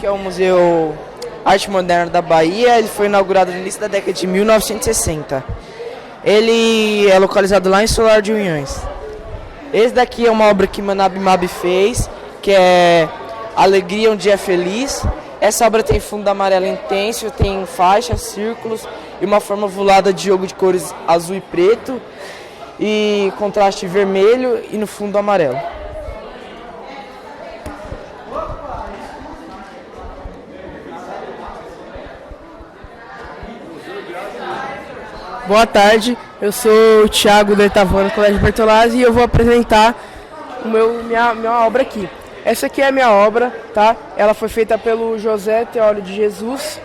que é o Museu Arte Moderna da Bahia. Ele foi inaugurado no início da década de 1960. Ele é localizado lá em Solar de Unhões. Esse daqui é uma obra que Manab Mab fez, que é Alegria, um Dia Feliz. Essa obra tem fundo amarelo intenso, tem faixas, círculos e uma forma ovulada de jogo de cores azul e preto e contraste vermelho e no fundo amarelo. Boa tarde, eu sou o Thiago do Oitavão, Colégio Bertolazzi, e eu vou apresentar minha obra aqui. Essa aqui é a minha obra, tá? Ela foi feita pelo José Teólio de Jesus.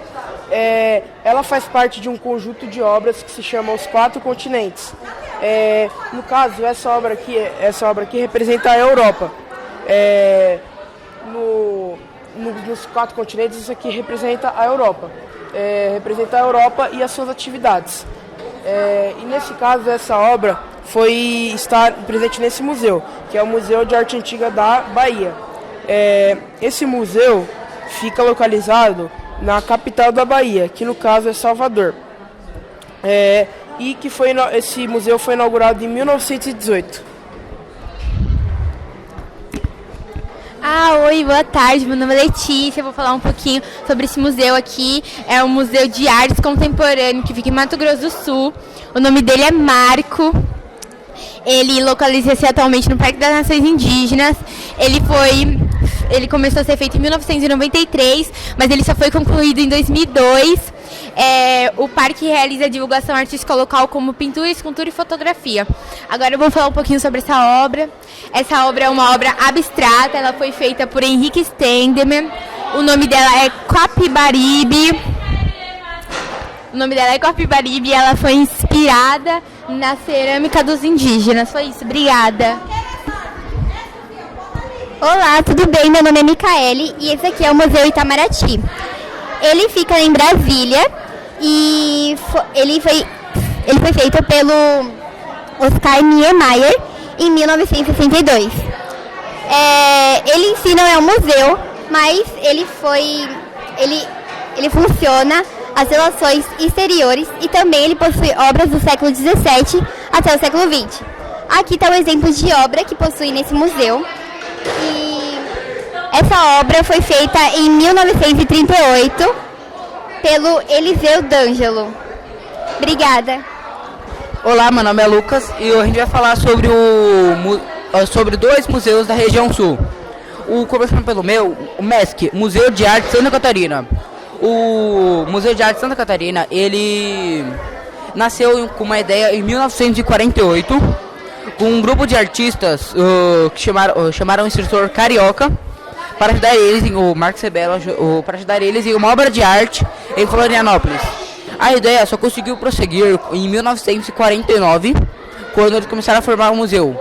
Ela faz parte de um conjunto de obras que se chama Os Quatro Continentes. No caso, essa obra aqui representa a Europa. Nos quatro continentes, isso aqui representa a Europa. Representa a Europa e as suas atividades. E nesse caso, essa obra está presente nesse museu, que é o Museu de Arte Antiga da Bahia. Esse museu fica localizado na capital da Bahia, que no caso é Salvador. Esse museu foi inaugurado em 1918. Oi, boa tarde, meu nome é Letícia, eu vou falar um pouquinho sobre esse museu aqui. É um museu de artes contemporâneas que fica em Mato Grosso do Sul. O nome dele é Marco. Ele localiza-se atualmente no Parque das Nações Indígenas. Ele começou a ser feito em 1993, mas ele só foi concluído em 2002. O parque realiza divulgação artística local como pintura, escultura e fotografia. Agora eu vou falar um pouquinho sobre essa obra. Essa obra é uma obra abstrata, ela foi feita por Henrique Stendemann. O nome dela é Coapibaribe. E ela foi inspirada na cerâmica dos indígenas. Foi isso, obrigada. Olá, tudo bem? Meu nome é Micaele e esse aqui é o Museu Itamaraty. Ele fica em Brasília e ele foi feito pelo Oscar Niemeyer em 1962. Ele em si não é um museu, mas ele funciona as relações exteriores e também ele possui obras do século XVII até o século XX. Aqui está um exemplo de obra que possui nesse museu. E essa obra foi feita em 1938 pelo Eliseu D'Angelo. Obrigada. Olá, meu nome é Lucas e hoje a gente vai falar sobre dois museus da região sul. Começando pelo o MESC, Museu de Arte Santa Catarina. O Museu de Arte Santa Catarina, ele nasceu com uma ideia em 1948, com um grupo de artistas que chamaram o instrutor Carioca para ajudar eles, o Marcos Rebelo, para ajudar eles em uma obra de arte em Florianópolis. A ideia só conseguiu prosseguir em 1949, quando eles começaram a formar o museu.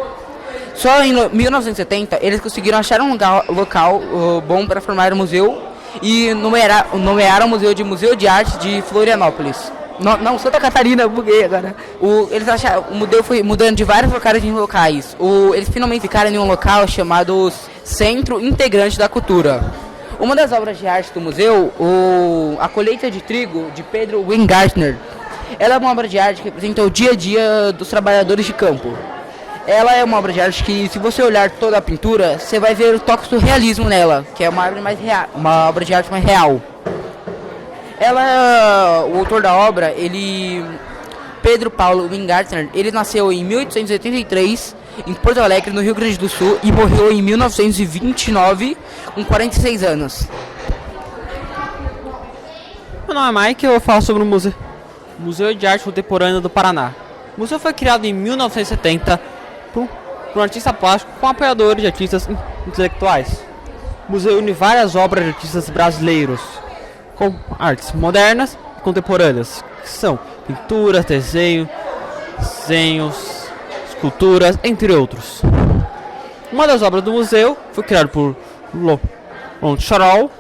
Só em 1970 eles conseguiram achar um local bom para formar o museu e nomearam o Museu de Arte de Florianópolis. Não, Santa Catarina, buguei agora. O museu foi mudando de vários locais. Eles finalmente ficaram em um local chamado Centro Integrante da Cultura. Uma das obras de arte do museu, A Colheita de Trigo, de Pedro Weingartner, ela é uma obra de arte que representa o dia a dia dos trabalhadores de campo. Ela é uma obra de arte que, se você olhar toda a pintura, você vai ver o toque do realismo nela, que é uma obra de arte mais real. O autor da obra, Pedro Paulo Weingartner, ele nasceu em 1883 em Porto Alegre, no Rio Grande do Sul, e morreu em 1929 com 46 anos. Meu nome é Mike e eu vou falar sobre o Museu de Arte Contemporânea do Paraná. O museu foi criado em 1970 por um artista plástico com apoiadores de artistas intelectuais. O museu une várias obras de artistas brasileiros com artes modernas e contemporâneas, que são pinturas, desenhos, esculturas, entre outros. Uma das obras do museu foi criada por Lon Charol.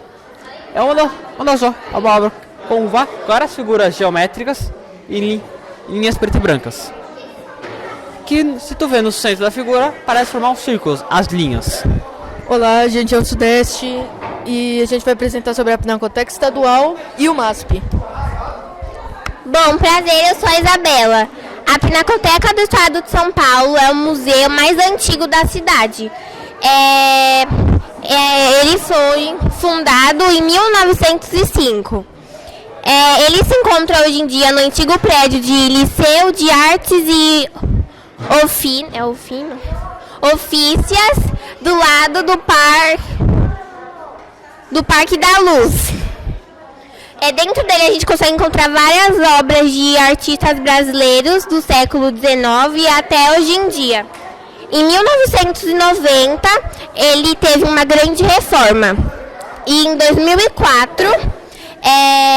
É uma obra com várias figuras geométricas e linhas pretas e brancas, que, se tu vê no centro da figura, parece formar um círculo, as linhas. Olá, gente, é o Sudeste e a gente vai apresentar sobre a Pinacoteca Estadual e o MASP. Bom, prazer, eu sou a Isabela. A Pinacoteca do Estado de São Paulo é o museu mais antigo da cidade. Ele foi fundado em 1905. Ele se encontra hoje em dia no antigo prédio de Liceu de Artes e Ofícias, do lado do Parque da Luz. Dentro dele a gente consegue encontrar várias obras de artistas brasileiros do século XIX até hoje em dia. Em 1990, ele teve uma grande reforma. E em 2004,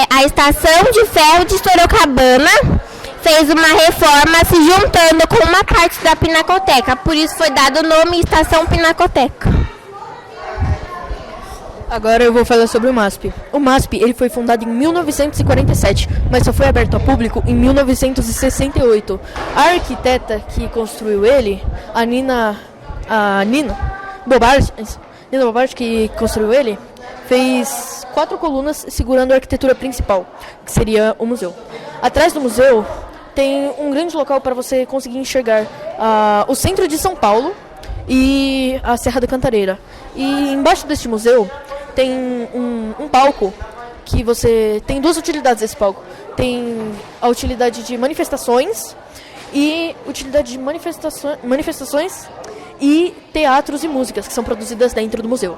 a Estação de Ferro de Sorocabana fez uma reforma se juntando com uma parte da Pinacoteca. Por isso foi dado o nome Estação Pinacoteca. Agora eu vou falar sobre o MASP. O MASP ele foi fundado em 1947, mas só foi aberto ao público em 1968. A arquiteta que construiu ele, Nina Bobardi, que construiu ele, fez 4 colunas segurando a arquitetura principal, que seria o museu. Atrás do museu tem um grande local para você conseguir enxergar o centro de São Paulo e a Serra da Cantareira. E embaixo deste museu tem um palco que você... Tem 2 utilidades desse palco. Tem a utilidade de manifestações e utilidade de manifestações e teatros e músicas que são produzidas dentro do museu.